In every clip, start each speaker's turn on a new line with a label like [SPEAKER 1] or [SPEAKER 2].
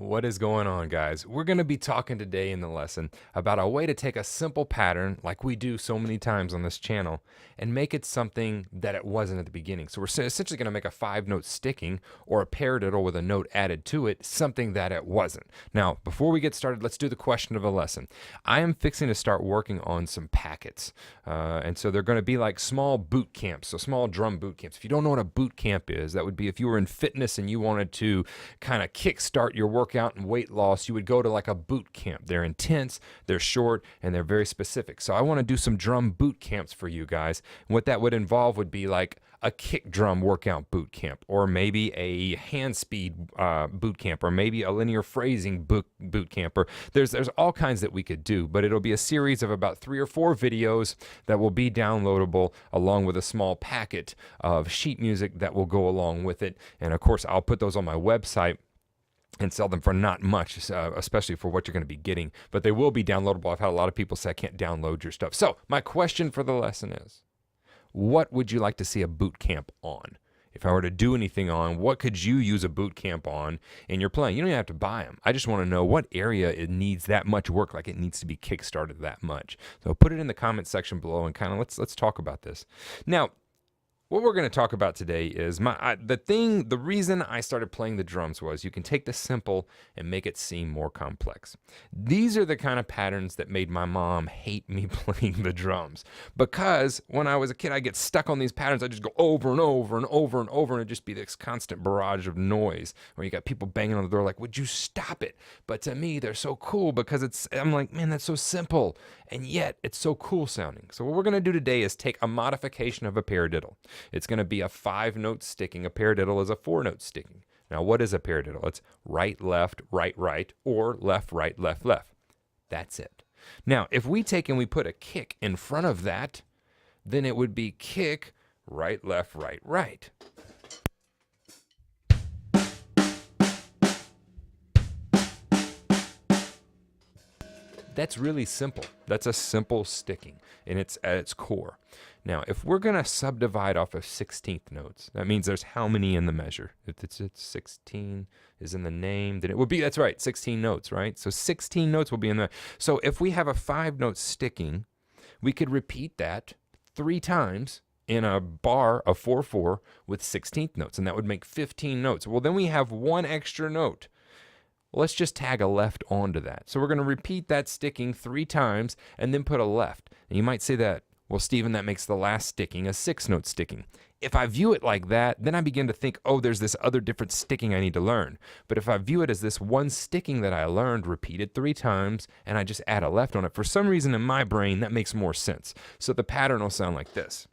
[SPEAKER 1] What is going on, guys? We're going to be talking today in the lesson about a way to take a simple pattern like we do so many times on this channel and make it something that it wasn't at the beginning. So we're essentially going to make a 5-note sticking or a paradiddle with a note added to it, something that it wasn't. Now, before we get started, let's do the question of the lesson. I am fixing to start working on some packets. And so they're going to be like small boot camps, so small drum boot camps. If you don't know what a boot camp is, that would be if you were in fitness and you wanted to kind of kickstart your workout and weight loss, you would go to like a boot camp. They're intense, they're short, and they're very specific. So I want to do some drum boot camps for you guys. And what that would involve would be like a kick drum workout boot camp, or maybe a hand speed boot camp, or maybe a linear phrasing boot camp. Or there's all kinds that we could do, but it'll be a series of about 3 or 4 videos that will be downloadable along with a small packet of sheet music that will go along with it. And of course, I'll put those on my website and sell them for not much, especially for what you're going to be getting. But they will be downloadable. I've had a lot of people say I can't download your stuff. So my question for the lesson is, what would you like to see a boot camp on? If I were to do anything on, what could you use a boot camp on in your playing? You don't even have to buy them. I just want to know what area it needs that much work, like it needs to be kickstarted that much. So put it in the comment section below and kind of let's talk about this. Now, what we're going to talk about today is the reason I started playing the drums was you can take the simple and make it seem more complex. These are the kind of patterns that made my mom hate me playing the drums, because when I was a kid, I get stuck on these patterns. I just go over and over and over and over, and it'd just be this constant barrage of noise where you got people banging on the door like, would you stop it? But to me, they're so cool because I'm like, man, that's so simple, and yet it's so cool sounding. So what we're going to do today is take a modification of a paradiddle. It's going to be a 5-note sticking. A paradiddle is a 4-note sticking. Now, what is a paradiddle? It's right, left, right, or left, left. That's it. Now, if we take and we put a kick in front of that, then it would be kick, right, left, right. That's really simple. That's a simple sticking, and it's at its core. Now, if we're going to subdivide off of 16th notes, that means there's how many in the measure? If it's 16 is in the name, then it would be, that's right, 16 notes, right? So 16 notes will be in there. So if we have a 5-note sticking, we could repeat that 3 times in a bar of 4/4 with 16th notes, and that would make 15 notes. Well, then we have 1 extra note. Let's just tag a left onto that. So we're going to repeat that sticking 3 times and then put a left. And you might say that, well, Stephen, that makes the last sticking a 6-note sticking. If I view it like that, then I begin to think, oh, there's this other different sticking I need to learn. But if I view it as this one sticking that I learned repeated 3 times and I just add a left on it, for some reason in my brain, that makes more sense. So the pattern will sound like this.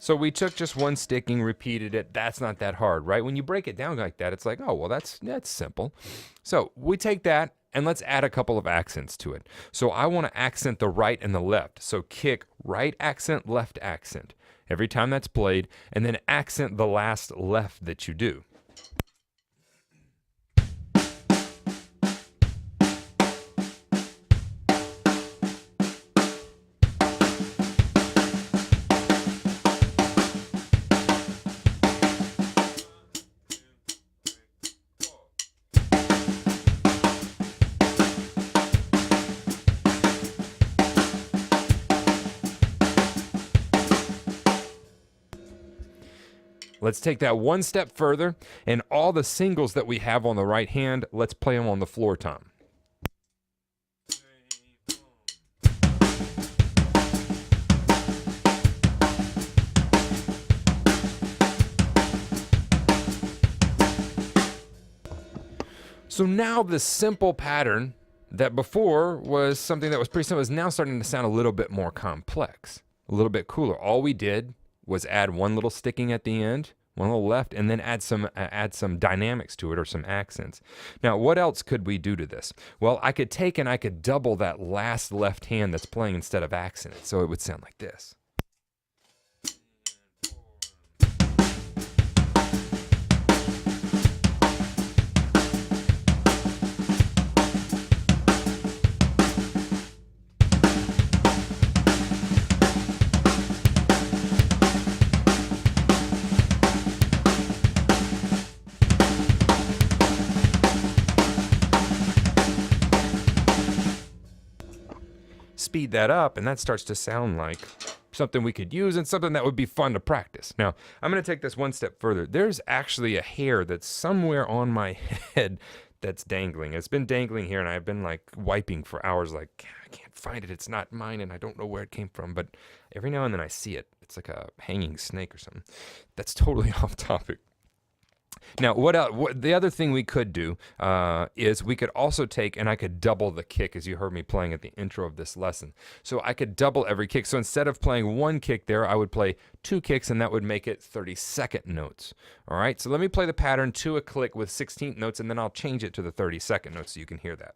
[SPEAKER 1] So we took just one sticking, repeated it. That's not that hard, right? When you break it down like that, it's like, oh, well, that's simple. So we take that and let's add a couple of accents to it. So I want to accent the right and the left. So kick, right accent, left accent every time that's played, and then accent the last left that you do. Let's take that one step further, and all the singles that we have on the right hand, let's play them on the floor tom. So now the simple pattern that before was something that was pretty simple is now starting to sound a little bit more complex, a little bit cooler. All we did was add one little sticking at the end, one little left, and then add some dynamics to it or some accents. Now, what else could we do to this? Well, I could take and I could double that last left hand that's playing instead of accent it, so it would sound like this. Speed that up, and that starts to sound like something we could use and something that would be fun to practice. Now, I'm going to take this one step further. There's actually a hair that's somewhere on my head that's dangling. It's been dangling here, and I've been like wiping for hours, like, I can't find it. It's not mine, and I don't know where it came from. But every now and then I see it. It's like a hanging snake or something. That's totally off topic. Now, what the other thing we could do is we could also take and I could double the kick, as you heard me playing at the intro of this lesson. So I could double every kick. So instead of playing one kick there, I would play two kicks, and that would make it 32nd notes. All right, so let me play the pattern to a click with 16th notes, and then I'll change it to the 32nd notes so you can hear that.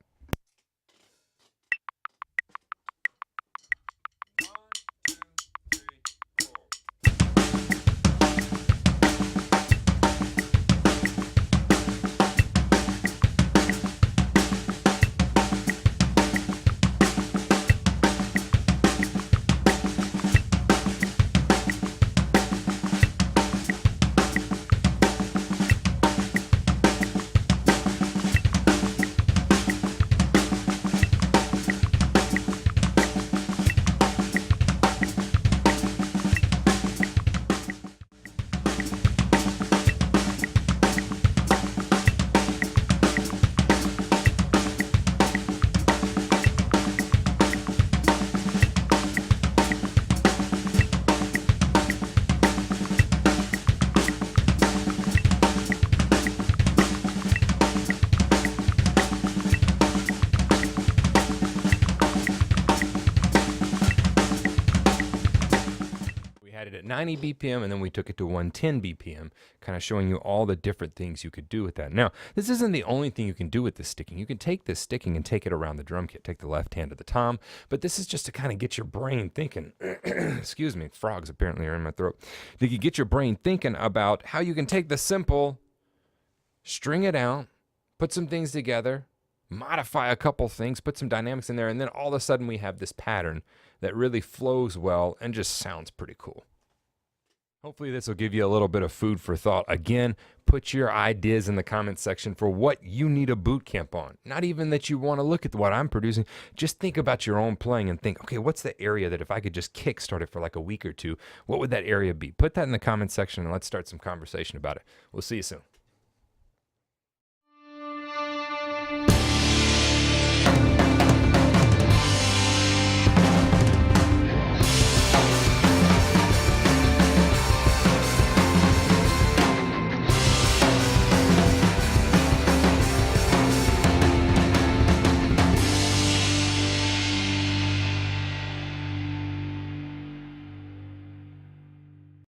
[SPEAKER 1] Had it at 90 BPM, and then we took it to 110 BPM, kind of showing you all the different things you could do with that. Now, this isn't the only thing you can do with this sticking. You can take this sticking and take it around the drum kit, take the left hand to the tom, but this is just to kind of get your brain thinking. Excuse me, frogs apparently are in my throat. You can get your brain thinking about how you can take the simple, string it out, put some things together, modify a couple things, put some dynamics in there, and then all of a sudden we have this pattern that really flows well and just sounds pretty cool. Hopefully this will give you a little bit of food for thought. Again, put your ideas in the comment section for what you need a boot camp on. Not even that you want to look at what I'm producing. Just think about your own playing and think, okay, what's the area that if I could just kickstart it for like a week or two, what would that area be? Put that in the comment section and let's start some conversation about it. We'll see you soon.